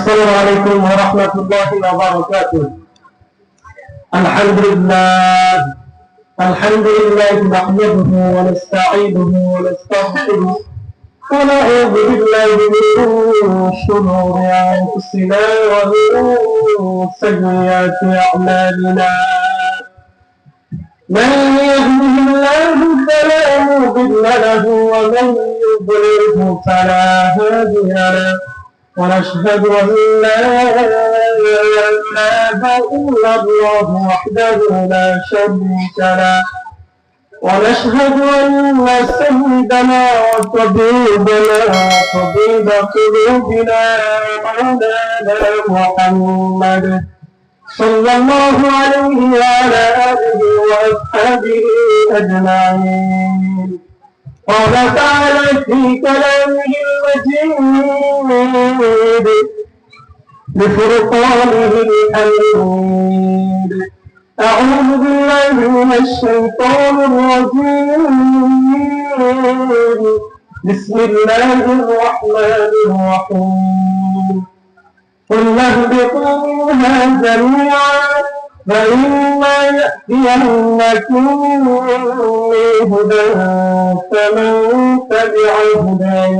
السلام عليكم ورحمة الله وبركاته. الحمد لله نحمده ونستعينه ونستغفره ونعوذ بالله من شرور أنفسنا ومن سيئات أعمالنا. من يهده الله فلا مضل له ومن يضلله فلا هادي له، ونشهد أن لا إله إلا الله وحده لا شريك له، ونشهد أن سيدنا وطبيبنا وطبيب قلوبنا مولانا محمد صلى الله عليه وعلى آله وأصحابه أجمعين. قال تعالى في كلامه المجيد بفرقانه الحميد: أعوذ بالله من الشيطان الرجيم، بسم الله الرحمن الرحيم. قل اهبطوا منها جميعا فإما يأتينكم مني هدى فمن تبع هداي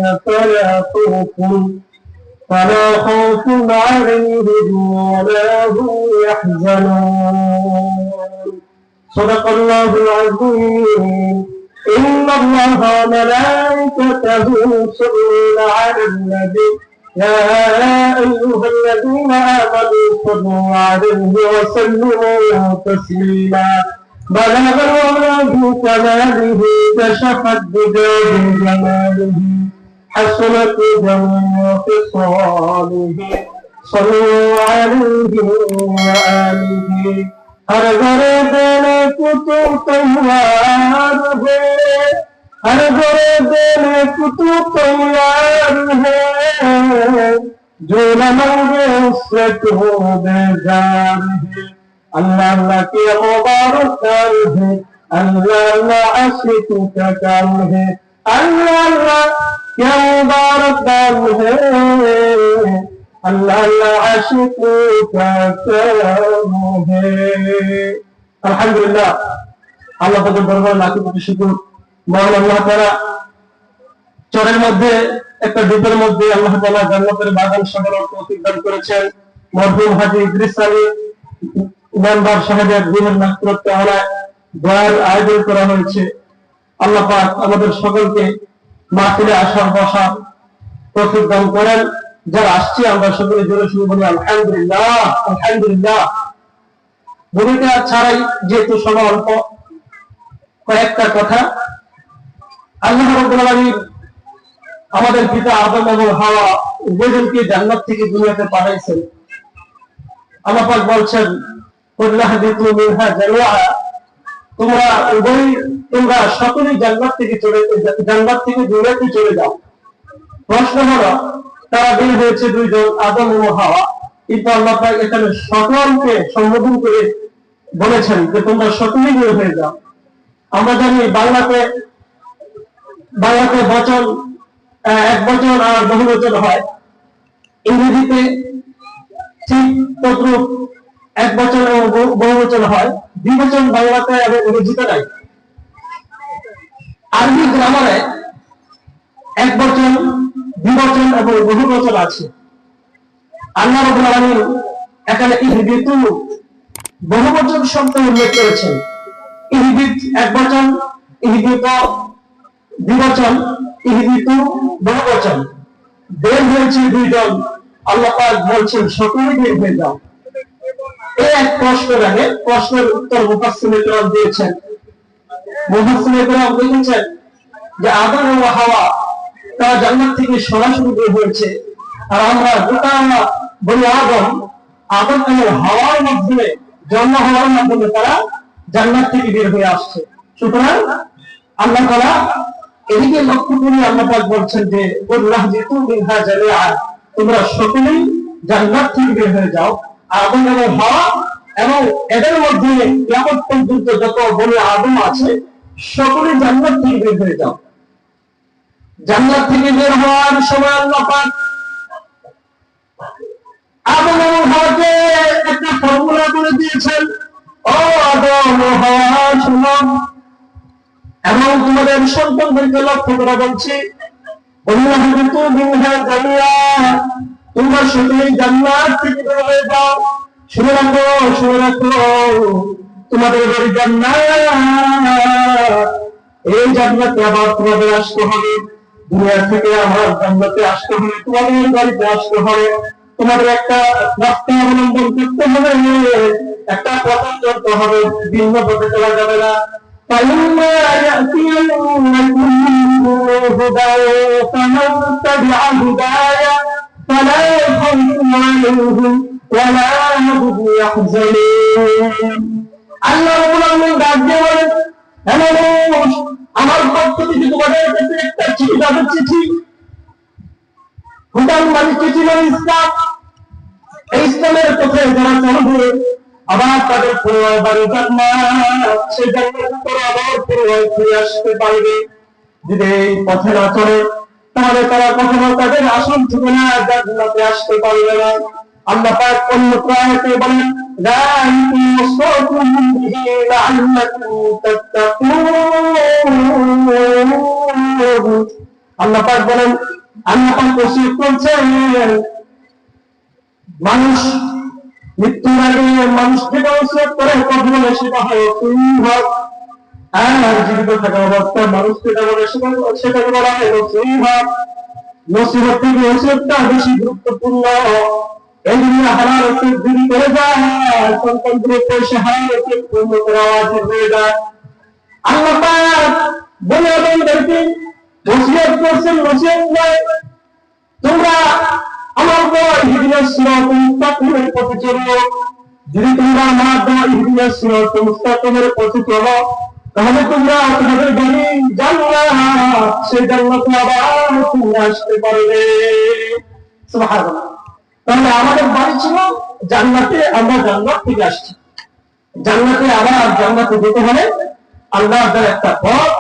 فلا خوف عليهم ولا هم يحزنون. صدق الله العظيم. إن الله وملائكته يصلون على النبي يا أيها الذين آمنوا صلوا عليه وسلموا تسليما. بلغ الله كماله كشفت بدار جماله حسنت جميع خصاله. صلوا عليه وآله. हर घरे देने कुतु तैयार है, हर घरे देने कुतु तैयार है, जो न मांगे उससे तो बेजार है। अल्लाह अल्लाह की मुबारक काम है, अल्लाह अल्लाह आशिक का काम है, अल्लाह अल्लाह क्या मुबारक काम है, अल्लाह अल्लाह आशिक का काम है। अल्हम्दुलिल्लाह, আল্লাহ তাআলার দরবারে লাখো কোটি শুকর। মহান আল্লাহ তাআলা চরের মধ্যে একটা দ্বীপের মধ্যে আল্লাহ তাআলা জান্নাতের বাগান সাজানোর তৌফিক দান করেছেন। মরহুম হাজী ইদ্রিস আলী মেম্বার সাহেবের রুহের মাগফিরাত কামনায় দোয়ার আয়োজন করা হয়েছে। আল্লাহ পাক আমাদের সকলকে মাহফিলে আসার বসার তৌফিক দান করেন। যারা আসছে আমরা সকলে জোরে শুনে বলি আলহামদুলিল্লাহ, আলহামদুলিল্লাহ। ভূমিকা ছাড়াই যেহেতু সময় অল্প, কয়েকটা কথা। আল্লাহ রাব্বুল আলামিন আমাদের পিতা আদম এবং হাওয়া উভয়জনকে জান্নাত থেকে দুনিয়াতে পাঠাইছেন। আল্লাহ পাক বলছেন কুল্লাহবিতু মিনহা জামিআ, তোমরা সকলেই জান্নাত থেকে দুনিয়াতে চলে যাও। প্রশ্ন হলো, তারা বের হয়েছে দুইজন, আদম ও হাওয়া, কিন্তু আল্লাহ পাক এখানে সকলকে সম্বোধন করে বলেছেন যে তোমরা সকলেই বের হয়ে যাও। আমরা জানি বাংলাতে বচন এক বচন আর বহু বচন হয়, ইংরেজিতে ঠিক তদ্রুপ এক বচন এবং বহু বচন হয়, দ্বিবচন বাংলাতে এবং ইংরেজিতে নাই। আরবি গ্রামারে এক বচন, দ্বিবচন এবং বহু বচন আছে। আল্লাহ রাব্বুল আলামিন এখানে ইহবিতু বহুবচন শব্দ উল্লেখ করেছেন। ইহবিত এক বচন, ইহবিত দ্বিবচন, ইহবিতু বহুবচন। বের হয়েছে দুইজন, আল্লাহ পাক বলছেন সকলেই বের হয়ে যাও। এই এক প্রশ্ন রাখে, প্রশ্নের উত্তর মুফাসসিরে কেরাম দিয়েছেন। মুফাসসিরে কেরাম বলেছেন যে আদম ও হাওয়া তারা জান্নাত থেকে সরাসরি বের হয়েছে, আর আমরা গোটা বনি আদম এবং হাওয়ার মাধ্যমে জন্ম হওয়ার মাধ্যমে তারা জান্নাত থেকে বের হয়ে আসছে। সুতরাং আল্লাহ তাআলা এদিকে লক্ষ্য করে আল্লাহ পাক বলছেন যে কুল্লাহবিতু মিনহা জামিআ, তোমরা সকলেই জান্নাত থেকে বের হয়ে যাও। আদম এবং হাওয়া এবং এদের মধ্যে কিয়ামত পর্যন্ত যত বনি আদম আছে সকলেই জান্নাত থেকে বের হয়ে যাও। জান্নাত থেকে বের হওয়ার সময় আল্লাহ পাক আদম এবং হাওয়াকে একটা ফর্মুলা করে দিয়েছেন, ও আদম ও হাওয়া শুনো, এবং তোমাদের সন্তানদেরকে লক্ষ্য করে বলছি, তোমরা সকলেই জান্নাত থেকে বের হয়ে যাও। শুনে রাখো, শুনে রাখো, তোমাদের বাড়ি জান্নাত, এই জান্নাতে আবার তোমাদের আসতে হবে। দুনিয়া থেকে আমার জান্নাতে আসতে হলে তোমাদের বাড়িতে আসতে হবে। তোমাদের একটা রাস্তা অবলম্বন করতে হবে, একটা পথ চলতে হবে, ভিন্ন পথে চলা যাবে না। فإما يأتينكم هدى فمن تبع هداي فلا خوف عليهم ولا هم يحزنون। আল্লাহ রাব্বুল আলামিন ডাক দিয়ে বলেন, আমার পক্ষ থেকে তোমাদের কাছে একটা চিঠি যাবে, চিঠি। হুদান মানে চিঠি মানে ইসলাম। এই ইসলামের পথে যারা চলবে আবার তাদের পুনরায় বাড়ি জান্নাত, সেই জান্নাত তারা আবার পুনরায় ফিরে আসতে পারবে। যদি এই পথে না চলে তাহলে তারা কখনো তাদের আসল ঠিকানা জান্নাতে আসতে পারবে না। আল্লাহ পাক অন্য আয়াতে বলেন, যালিকুম ওয়াসাকুম বিহি লাআল্লাকুম তাত্তাকুন। আল্লাহ পাক বলেন, আল্লাহ পাক ওসিয়ত করছেন, মানুষ মৃত্যুর আগে মানুষ যেটা ওসিয়ত করে কথা বলে সেটা হয় নসিহত, আর জীবিত থাকা অবস্থায় মানুষ যেটা বলে সেটাকে বলা হয় নসিহত। নসিহত থেকে ওসিয়তটা বেশি গুরুত্বপূর্ণ। এই জন্য হালাল ওসিয়ত যদি করে যায়, সন্তানদের পয়সা হালাল ওসিয়ত পূর্ণ করা ওয়াজিব হয়ে যায়। আল্লাহ পাক বলে আমাদেরকে ওসিয়ত করছেন, ওসিয়ত নয় তোমরা আমার দেওয়া ইহদিনাস সিরাতাল মুস্তাকিমের পথে চলো। যদি তোমরা আমার দেওয়া ইহদিনাস সিরাতাল মুস্তাকিমের পথে চলো তাহলে তোমরা তোমাদের বাড়ি জান্নাত, সেই জান্নাতে আবার তোমরা আসতে পারবে। সুবহানাল্লাহ। তাহলে আমাদের বাড়ি ছিল জান্নাতে, আমরা জান্নাত থেকে আসছি। জান্নাতে আবার জান্নাতে যেতে হলে আল্লাহর দেওয়া একটা পথ,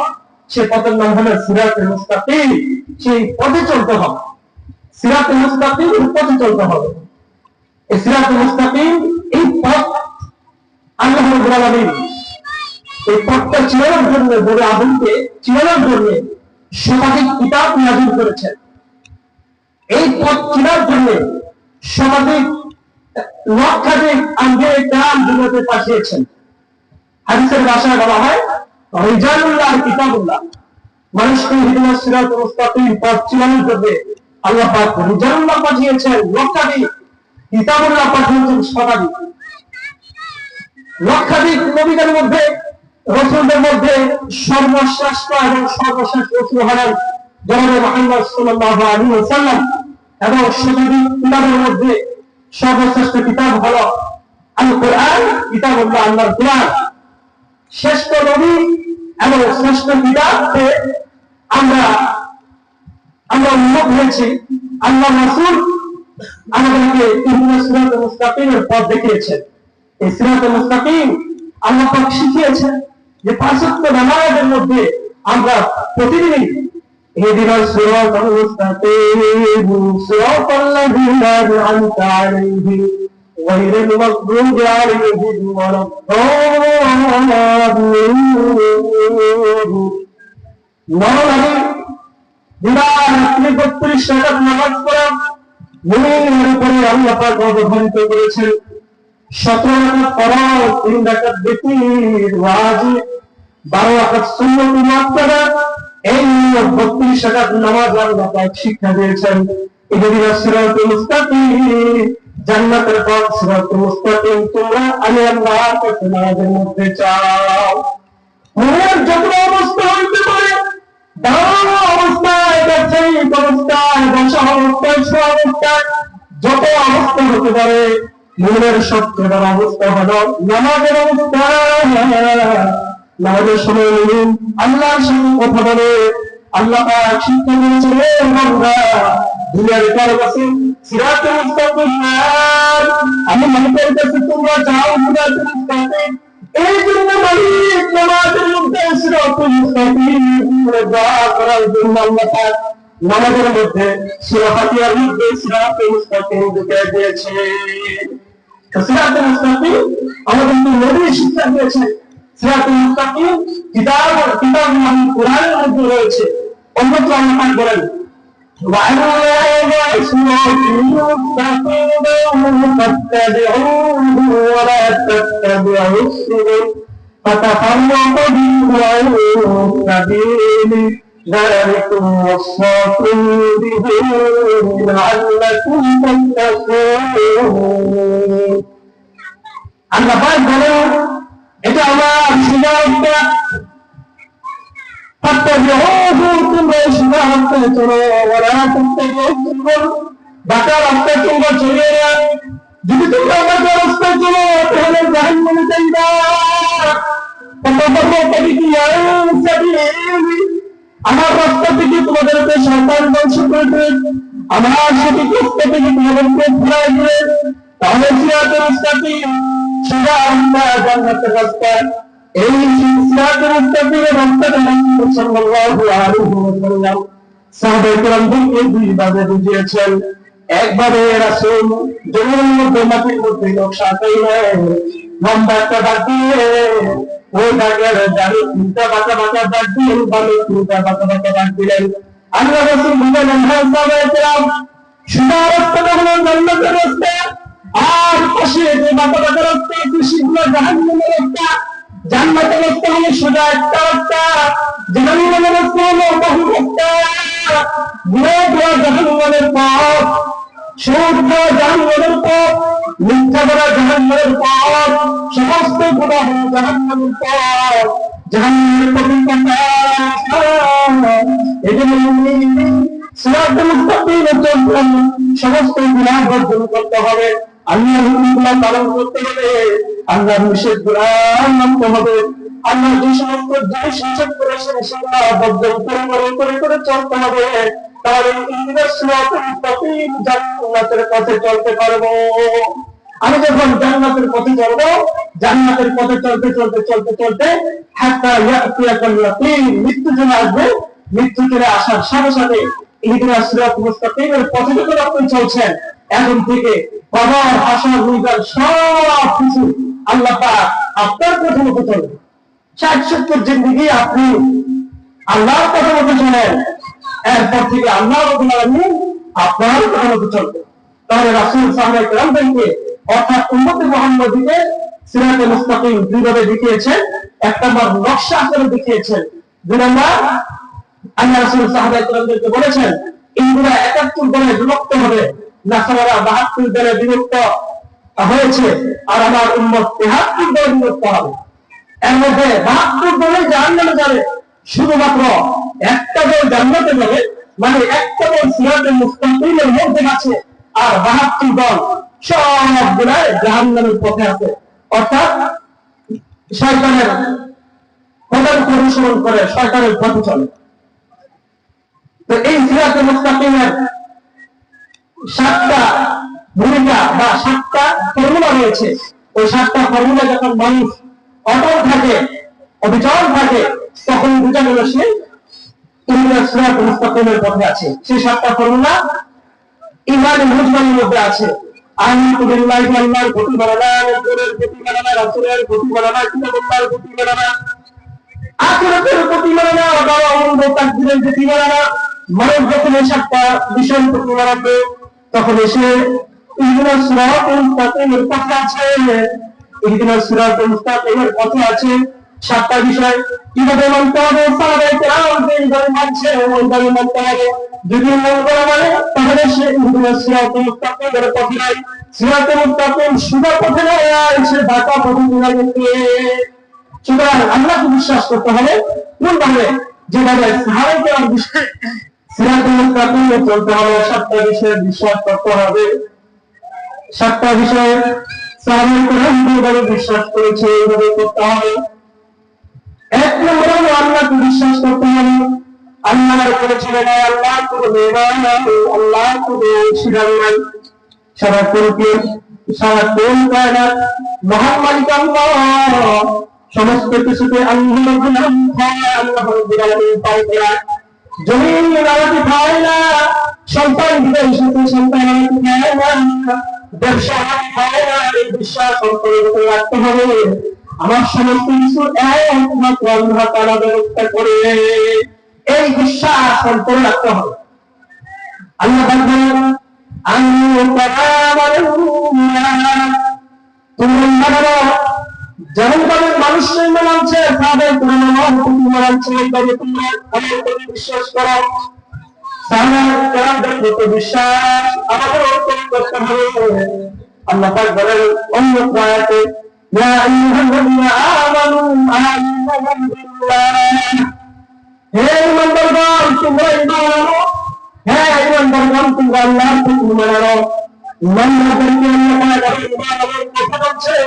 সেই পথের নাম হলো সিরাতুল মুস্তাকিম। সেই পথে চলতে হবে, সিরাতুল মুস্তাকিম পথে চলতে হবে। এই সিরাতুল মুস্তাকিম, এই পথ আল্লাহ রাব্বুল আলামিন এই পথটা চিনানোর জন্য, বলে আদমকে চিনানোর জন্য শতাধিক কিতাব নাযিল করেছেন। এই পথ চিনার জন্য শতাধিক লক্ষাধিক আম্বিয়া কিরাম দুনিয়াতে পাঠিয়েছেন। হাদিসের ভাষায় বলা হয় রিজালুল্লাহ কিতাবুল্লাহ। মানুষকে ইহদিনাস সিরাতাল মুস্তাকিম পথ চিনানোর জন্য আল্লাহ পাক রিজালুল্লাহ পাঠিয়েছেন লক্ষাধিক, কিতাবুল্লাহ পাঠিয়েছেন শতাধিক। লক্ষাধিক নবীদের মধ্যে, রাসূলদের মধ্যে সর্বশ্রেষ্ঠ এবং সর্বশেষ রাসূল হলেন জনাবে মুহাম্মদ সাল্লাল্লাহু আলাইহি ওয়াসাল্লাম, এবং শতাধিক কিতাবের মধ্যে সর্বশ্রেষ্ঠ কিতাব হলো আল কোরআন, কিতাবুল্লাহ, আল্লাহর কোরআন। শ্রেষ্ঠ নবী এবং শ্রেষ্ঠ কিতাবকে আমরা উন্মুখ হয়েছি। আল্লাহ রাসূল আমাদেরকে ইহদিনাস সিরাতাল মুস্তাকিমের পথ দেখিয়েছেন। এই সিরাতাল মুস্তাকিম আল্লাহ পাক শিখিয়েছেন যে পাঁচ ওয়াক্ত নামাজের মধ্যে আমরা প্রতিদিনই ইহদিনাস সিরাতাল মুস্তাকিম সিরাতাল লাযিনা আন'আমতা আলাইহিম গায়রিল মাগদুবি আলাইহিম ওয়ালাদ-দাল্লিন। নবী দিবারাত্রি 32 রাকাত নামাজ পড়া মুমিনের উপরে আল্লাহ পাক অবধারিত করেছেন। 17 রাকাত ফরজ, 3 রাকাত বিতির ওয়াজিব, 12 রাকাত সুন্নাত মুআক্কাদা, এই 32 রাকাত নামাজ আল্লাহ পাক শিক্ষা দিয়েছেন। ইহদিনাস সিরাতাল মুস্তাকিম, জান্নাতের পথ সিরাতাল মুস্তাকিম তোমরা আমি আল্লাহর কাছে নামাজের মধ্যে চাও। মুমিনের যত অবস্থা হইতে পারে, দাঁড়ানো অবস্থায়, ব্যবসায়িক অবস্থায়, বসা অবস্থায়, শোয়া অবস্থায়, যত অবস্থা হতে পারে, মুমিনের সবচেয়ে বড় অবস্থা হলো নামাজের অবস্থা। নামাজের সময় মুমিন আল্লাহর সঙ্গে কথা বলে। আল্লাহ পাক শিক্ষা দিয়েছেন, বান্দা দুনিয়ার কারো কাছে সিরাতুল মুস্তাকিম আমি মনে করতেছি তোমরা যাও সিরাতুল মুস্তাকিম। এই জন্য মালিক নামাজের মধ্যে সিরাতুল মুস্তাকিম দোয়া করার জন্য আল্লাহ পাক নামাজের মধ্যে সূরা ফাতিহার মধ্যে সিরাতুল মুস্তাকিম ঢুকিয়ে দিয়েছে। সিরাতুল মুস্তাকিম আমাদেরকে নবী শিক্ষা দিয়েছে। সিরাতুল মুস্তাকিম কিতাব মানে কোরআনের মধ্যে রয়েছে। অন্যত্র আল্লাহ বলেন وعلى صراط مستقيم فاتبعوه ولا تتبعوا السبل فتفرق بكم عن سبيله ذلكم وصاكم به لعلكم تتقون। আল্লাহ পাক বলেন এটা আমার সিদ্ধান্ত فاتبعوه তোমরা সিদ্ধান্তে চলো ওরা تتبعوا বাঁকা রাস্তায় তোমরা চলে না। যদি তোমরা বাঁকা রাস্তায় চলো তাহলে জাহান্নামে যাইবা। আমার রাস্তা থেকে তোমাদেরকে শয়তান ধ্বংস করবে, আমার সঠিক রাস্তা থেকে তোমাদেরকে ফিরাই দিবে। তাহলে সিরাতুল মুস্তাকিম সোজা রাস্তা, জান্নাতের রাস্তা। এই সিরাতুল মুস্তাকিমের রাস্তাটা রাসূল সাল্লাল্লাহু আলাইহি ওয়াসাল্লাম সাহাবায়ে কেরামদেরকে দুই ভাগে বুঝিয়েছেন। একবারে রাসূল জমিনের মধ্যে মাটির মধ্যে নকশা আঁকাইলেন, লম্বা একটা দাগ দিয়ে ওই দাগের দাঁড়িয়ে তিনটা বাঁকা বাঁকা দাগ দিলেন, বামে তিনটা বাঁকা বাঁকা দাগ দিলেন। আল্লাহ রাসূল বললেন হ্যাঁ সাহাবায়ে কেরাম, সোজা রাস্তাটা হলো জান্নাতের রাস্তা, আর পাশে যে বাঁকা বাঁকা রাস্তা আছে সেগুলো জাহান্নামের রাস্তা। জান্নাতের রাস্তা হলো সোজা একটা রাস্তা, জাহান্নামের রাস্তা হলো বহু রাস্তা। জাহান্নামের পথ, সুদ খাওয়া জাহান্নামের পথ, মিথ্যা বলা জাহান্নামের পথ, সমস্ত গুনাহ হলো জাহান্নামের পথ, জাহান্নামের পথে এজন্য সিরাতুল মুস্তাকিমের জন্য সমস্ত গুনাহ বর্জন করতে হবে, আল্লাহর হুকুমগুলো পালন করতে হবে, আল্লাহর নিষেধগুলো মানতে হবে, আল্লাহ যে সমস্ত জিনিস নিষেধ করেছেন সেগুলো বর্জন করে চলতে হবে। তাহলে সিরাতুল মুস্তাকিম জান্নাতের পথে চলতে পারবো। আমি যখন জান্নাতের পথে চলবো, জান্নাতের পথে চলতে চলতে চলতে চলতে হাত্তা ইয়াতিয়াকাল ইয়াকিন, মৃত্যু চলে আসবে। মৃত্যু চলে আসার সাথে সাথে ইহদিনাস সিরাতুল মুস্তাকিমের পথে যখন আপনি চলছেন, এখন থেকে কবর, হাসর, মিজান সব কিছু আল্লাহ পাক আপনার পথে মতো চলবে। 60-70 জিন্দেগি আপনি আল্লাহর পথে মতো চলেন, এরপর থেকে আল্লাহ রাব্বুল আলামিন আপনার পথে মতো চলবে। তাহলে রাসূল সাহাবায়ে কেরামদেরকে অর্থাৎ উম্মতে মুহাম্মাদীকে সিরাতুল মুস্তাকিম দুইভাবে দেখিয়েছেন। এক নম্বর নকশা আকারে দেখিয়েছেন, দুই নম্বর আল্লাহ রাসূল সাহাবায়ে কেরামদেরকে বলেছেন ইনগুলা 71 দলে বিভক্ত হবে, নাসারা 72 দলে বিভক্ত হয়েছে, আর আমার উম্মত 73 দলে বিভক্ত হবে। এর মধ্যে 72 দলে জাহান্নামে যাবে, শুধুমাত্র একটা দল জান্নাতে যাবে, মানে একটা দল সিরাতুল মুস্তাকিমের মধ্যে আছে, আর 72 দল সবগুলা জাহান্নামের পথে আছে, অর্থাৎ শয়তানের পথকে অনুসরণ করে শয়তানের পথে চলে। তো এই সিরাতুল মুস্তাকিমের 7টা ভূমিকা বা 7টা ফর্মুলা রয়েছে। ওই 7টা ফর্মুলা যখন মানুষ অটল থাকে, অবিচল থাকে, তখন বুঝা গেল সে সিরাতুল মুস্তাকিমের পথে আছে। সেই 7টা ফর্মুলা ইমানে মুজমানের মধ্যে আছে। আমিনু বিল্লাহি আল্লাহর প্রতি মানা, রাসূলের প্রতি মানা, রাসূলের প্রতি মানা, কিতাবুল্লাহর প্রতি মানা, আখিরাতের প্রতি মানা, বাবা অমুল্য তাকদীরের প্রতি মানা। মানুষ যখন এই 7টা বিষয়ের প্রতি মানাবে, তখন এসে ইহদিনাস সিরাতাল মুস্তাকিমের পথে আছে। ইহদিনাস সিরাতাল মুস্তাকিমের পথে আছে 7টা বিষয়। কিভাবে মানতে হবে? সাহাবায়ে কেরাম যেভাবে মানছে ওইভাবে মানতে হবে। যদি মন করা মানে তাহলে সে ইহদিনাস সিরাতাল মুস্তাকিমের পথে নাই। সিরাতাল মুস্তাকিম সোজা পথে নয়, সে বাঁকা পথে চলে গেছে। সুতরাং আল্লাহকে বিশ্বাস করতে হবে কোনভাবে? যেভাবে সাহাবায়ে কেরাম সিরাতুল মুস্তাকিমে চলতে হবে। 7টা বিষয়ে বিশ্বাস করতে হবে। 7টা বিষয়ে সাহাবায়ে কেরাম যেভাবে বিশ্বাস করেছে এইভাবে করতে হবে। এক নম্বর হলো আল্লাহকে বিশ্বাস করতে হবে। আল্লাহর উপরে ছেড়ে দেয়, আল্লাহ কোনো মেহমান, আল্লাহ কোনো শিরান নাই। সারা কোন কায়নাত মহান মালিক আল্লাহ, সমস্ত কিছুতে আল্লাহর নাম হয়, আল্লাহ রাব্বুল আলামিন পাওয়া। জমিন আমাকে খায় না, সন্তান দিতে এসেছে সন্তান আমাকে খায় না, ব্যবসা আমাকে খায় না, এই বিশ্বাস অন্তরের উপরে রাখতে হবে। আমার সমস্ত কিছু একমাত্র আল্লাহ তাআলা ব্যবস্থা করে, এই বিশ্বাস অন্তরে রাখতে হবে। আল্লাহ বলেন আমি তুমি মানো, যেমন ভাবে মানুষ মানছে তাদের মানছে, এইভাবে তোমরা আমার প্রতি বিশ্বাস করো। বিশ্বাস আমাদের করতে হবে। আল্লাহ পাক বলেন অন্য আয়াতে ইয়া আইয়ুহাল্লাযীনা আমানু আমিনু বিল্লাহ, হে ঈমানদারগণ তোমরা ঈমান আনো, হে ঈমানদারগণ তোমরা আল্লাহর হুকুম মানো। ঈমানদারদেরকে আল্লাহ পাক ঈমান আনার কথা বলছে,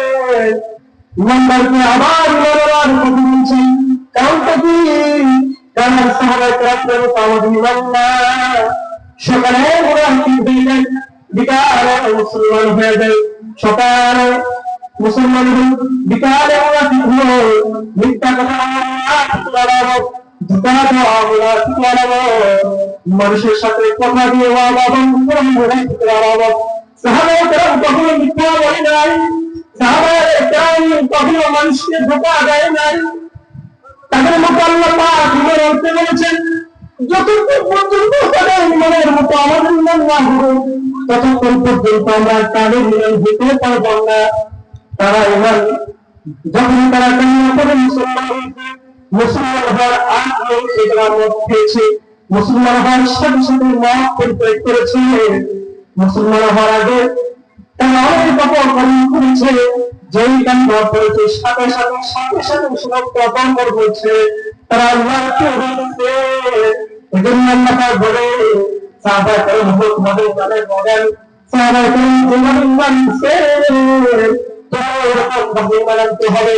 ঈমানদারকে আবার ঈমান আনার কথা বলছে। কারণটা কি? কারণ সাহাবায়ে কেরাম আমাদের ঈমান না, সকালে মুনাফিক হয়ে যায়, বিকালে মুসলমান হয়ে যায়, সকালে মুসলমান বিকালে মুনাফিক হয়, মিথ্যা কথা মানুষের সাথে কথা দিয়ে সাহাবায়ে কেরাম কখনো মিথ্যা বলে নাই, সাহাবায়ে কেরাম কখনো মানুষকে ধোঁকা দেয় নাই। তাদের মতো আল্লাহ পাক ঈমান আনতে বলেছেন। যতক্ষণ পর্যন্ত তাদের ঈমানের মতো আমাদের ঈমান না হবে, ততক্ষণ পর্যন্ত আমরা তাদের ঈমান হতে পারব না। তারা ঈমান যখন তারা কান্না করে মুসলমান হয়েছে, মুসলমান হওয়ার আগে এগুলা মত খেয়েছে, মুসলমান হওয়ার সাথে সাথে মত পরিত্যাগ করেছে, মুসলমান হওয়ার আগে তারা অনেক পাপ করেছে, যেই কাণ্ড করেছে সাথে সাথে সব পাপ করেছে, তারা আল্লাহকে বলেছে। এজন্য আল্লাহ পাক বলে সাহাবায়ে কেরাম তোমাদের জানের মডেল, সাহাবায়ে কেরাম তোমাদের মানছে, তোমার এরকম ভাবে মানতে হবে।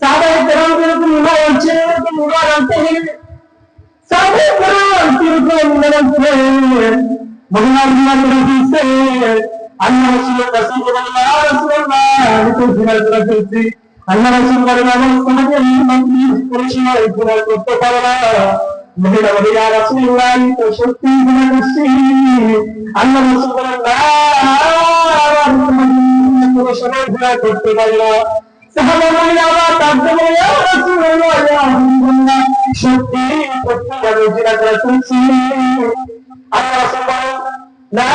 সাহাবায়ে কেরাম যেরকম ঈমান আনছে এরকম ঈমান আনতে হবে। সাহাবায়ে কেরাম যেরকম ঈমান আনছে মদিনার ঈমান করেছে। আল্লাহ রাসূল কাছে বললেন ইয়া রাসূলুল্লাহ আমি তো জিনা করেছি। আল্লাহ রাসূল বলেন আমার সাহাবী ঈমান করেছে জিনা করতে পারে না। মহিলা বলে ইয়া রাসূলুল্লাহ আমি তো সত্যি জিনা করছি। আল্লাহ রাসূল বলেন না কোনো সময় জিনা করতে পারে না। সাহাবা বলে আবার তাকে বলে ইয়া রাসূলুল্লাহ ইয়া হাবিবাল্লাহ সত্যি করতে পারে জিনা করেছি। আল্লাহ রাসূল বলেন না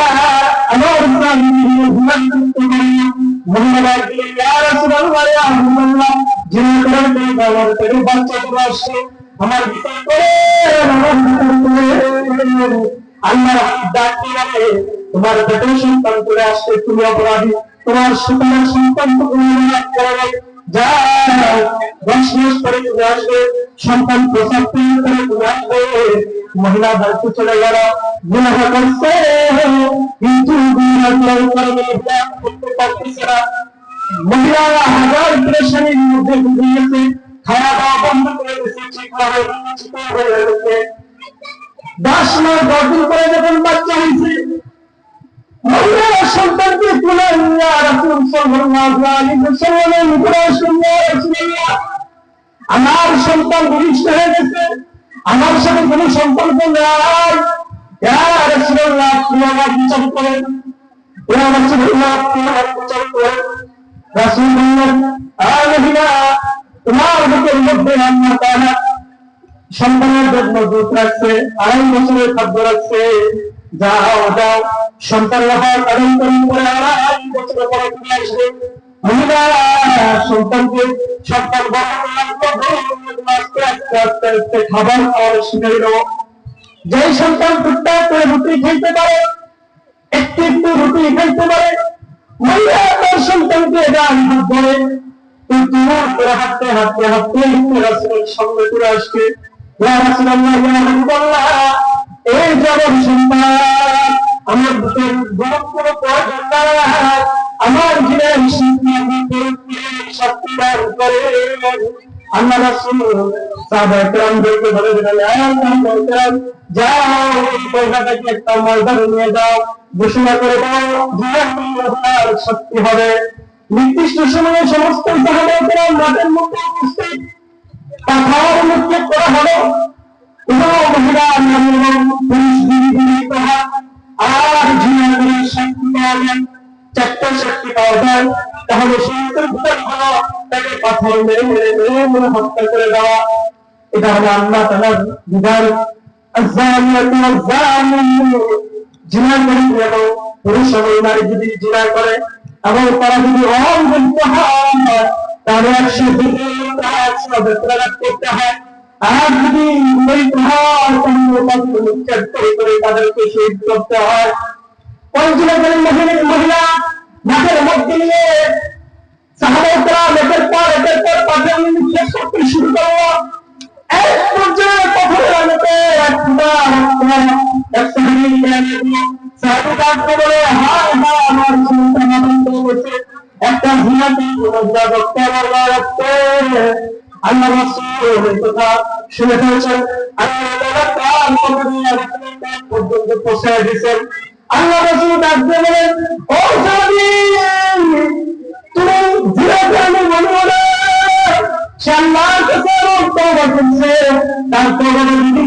আমার ইসলামী জীবন করতে পারি না। মহিলা বলে ইয়া রাসূলুল্লাহ ইয়া হাবিবাল্লাহ জিনা করতে আমার পেটে বাচ্চা চলে আসছে, আমার বিচার করে আল্লাহ ডাক দিয়ে তোমার পেটে সন্তান চলে আসছে, তুমি অপরাধী, তোমার সন্তান করে যাও 10 মাস পরে তুমি আসবে, সন্তান প্রসব করে তুমি আসবে। মহিলা বাড়িতে চলে গেল, গুনাহ করছে কিন্তু গুনাহ করতে পারতেছে না। মহিলা হাজার পরেশানির মধ্যে ঘুরিয়েছে, খাওয়া দাওয়া বন্ধ করে দিয়েছে, ঠিকভাবে হয়ে গেছে। 10 মাস 10 দিন পরে যখন বাচ্চা হয়েছে, মহিলা সন্তানকে তুলে ইয়া রাসূল সাল্লাল্লাহু আলাইহি ওয়াসাল্লামের নিকটে আসলেন, ইয়া রাসূলুল্লাহ আমার সন্তান ভূমিষ্ঠ হয়ে গেছে, আমার সাথে কোনো সম্পর্ক নাই, ইয়া রাসূলুল্লাহ আপনি আমার বিচার করেন, ইয়া রাসূলুল্লাহ আপনি আমার বিচার করেন। রাসূল বললেন মহিলা তোমার বুকের মধ্যে আল্লাহ তাআলা সন্তানের জন্য দুধ রাখছে, 2.5 বছরের খাদ্য রাখছে, যাও যাও সন্তান হওয়ার কারণ করে 2.5 বছর পরে তুমি আসবে। মহিলা সন্তানকে সন্তান আস্তে আস্তে আস্তে আস্তে খাবার খাওয়ার শিখে দিল। যে সন্তান টুকটাক করে রুটি খাইতে পারে, একটু একটু রুটি খাইতে পারে, মহিলা তার সন্তানকে ডান হাত ধরে কিন্তু হাঁটতে হাঁটতে হাঁটতে রাসূলের সামনে চলে আসছে। ইয়া রাসূলুল্লাহ ইয়া হাবিবাল্লাহ এই জবান সন্তান আমার বুকের গরম করে প্রয়োজন নাই, আমার ঘিরের শক্তি দান করে। আল্লাহ রাসূল সাহাবায়ে কেরামদেরকে বলে দিলেন যাও এই পয়সাটাকে একটা ময়দানে নিয়ে যাও, ঘোষণা করে দাও জিহাদের শক্তি হবে। নির্দিষ্ট সময়ে সমস্ত সাহাবায়ে কেরাম মাঠের মধ্যে উপস্থিত, পাথর মুক্ত করা হলো। কোন মহিলা নারী এবং পুরুষ বিবাহিত হয় আর জিনা করে শান্তি পাওয়া যায়, চারটা শক্তি পাওয়া যায়, তাহলে সেই ভুল হলো তাকে পাথর মেরে মেরে মেরে মেরে হত্যা করে দেওয়া। এটা হলো আল্লাহ তাআলার বিধান। আয-যানিয়াতু ওয়াজ-যানি, জিনা করে এবং পুরুষ এবং নারী যদি জিনা করে এবং তারা যদি অবিবাহিত হয় তাহলে 100 করতে হয়। আর যদি বিবাহিত হয় তাহলে উচ্ছেদ করে তাদেরকে শহীদ করতে হয়। পঞ্চমের মহিলা নাকের মধ্যে নিয়ে সাহাবারা একের পর পাথর নিক্ষেপ করতে শুরু করলো। এক পর্যায়ে পাথরের আলোতে আমার সন্তান একটা ঝিনাতে আল্লাহ রাসূল এই কথা শুনে ফেলেছেন। আল্লাহ তাআলা পর্যন্ত পৌঁছে দিয়েছেন। আল্লাহ রাসূল ডাক দিয়ে বলেন, ও জালিম, তুমি জিনা করলে মনে মনে সে আল্লাহর কাছে তওবা করছে, তার তওবা যদি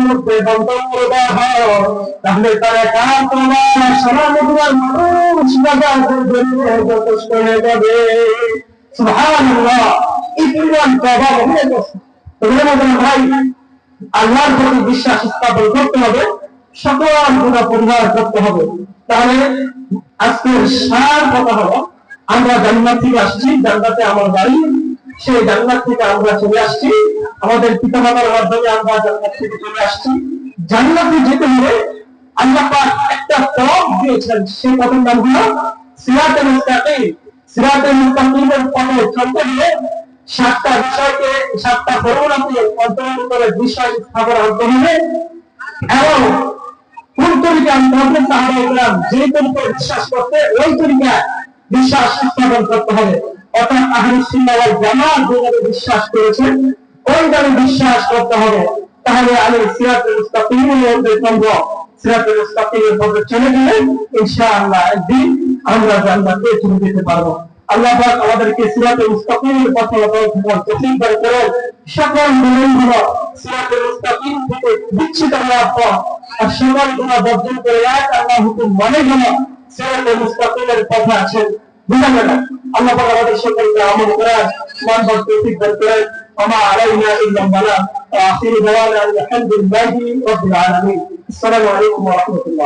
মধ্যে বন্ধ করে দেওয়া হয় তাহলে তার একার তওবা সারা মদিনার মানুষ বাজারের জন্য যথেষ্ট হয়ে যাবে। সুবহানাল্লাহ, এই পরিমাণ তওবা হয়ে গেছে। ভাই, আল্লাহর প্রতি বিশ্বাস স্থাপন করতে হবে, সকল গুনাহ পরিহার করতে হবে। তাহলে আজকের সার কথা হলো, আমরা জান্নাত থেকে আসছি, জান্নাতে আমার বাড়ি, সেই জান্নাত থেকে আমরা চলে আসছি, আমাদের পিতামাতার মাধ্যমে আমরা জান্নাত থেকে চলে আসছি। জান্নাতে যেতে হলে আল্লাহ পাক একটা পথ দিয়েছেন, সেই পথের নাম হলো সিরাতুল মুস্তাকিম। সিরাতুল মুস্তাকিমের পথে চলতে হলে 7টা বিষয়কে, 7টা ফর্মুলাকে অন্তর্ভুক্ত করে বিশ্বাস স্থাপন আনতে হবে এবং কোন তরিকা আনতে হবে, সাহাবায়ে যে তরিকায় বিশ্বাস করতে ওই তরিকায় বিশ্বাস স্থাপন করতে হবে। অর্থাৎ আহলে সুন্নাহ ওয়াল জামাত যেভাবে বিশ্বাস করেছেন ওইভাবে বিশ্বাস করতে হবে। তাহলে আমি সিরাতুল মুস্তাকিমের মধ্যে চলবো, সিরাতুল মুস্তাকিমের পথে চলে গেলে ইনশাআল্লাহ একদিন আমরা জান্নাতে চলে যেতে পারবো। আল্লাহ পাক আমাদেরকে সিরাতুল মুস্তাকিমের পথে চলার তৌফিক দান করুন। সকল গুনাহগুলো সিরাতুল মুস্তাকিম থেকে বিচ্যুত হওয়ার পর আর সকল গুনাহ বর্জন করে এক আল্লাহর হুকুম মানে গেলে সিরাতুল মুস্তাকিমের পথে আছেন। বুঝা গেল? আল্লাহ পাক আমাদের সকলকে আমল করার মানবার তৌফিক দান করেন। ওমা আলাইনা ইল্লা বালাগ। আখিরু দাওয়ানা আলহামদুলিল্লাহি রাব্বিল আলামিন। আসসালামু আলাইকুম ওয়া রাহমাতুল্লাহ।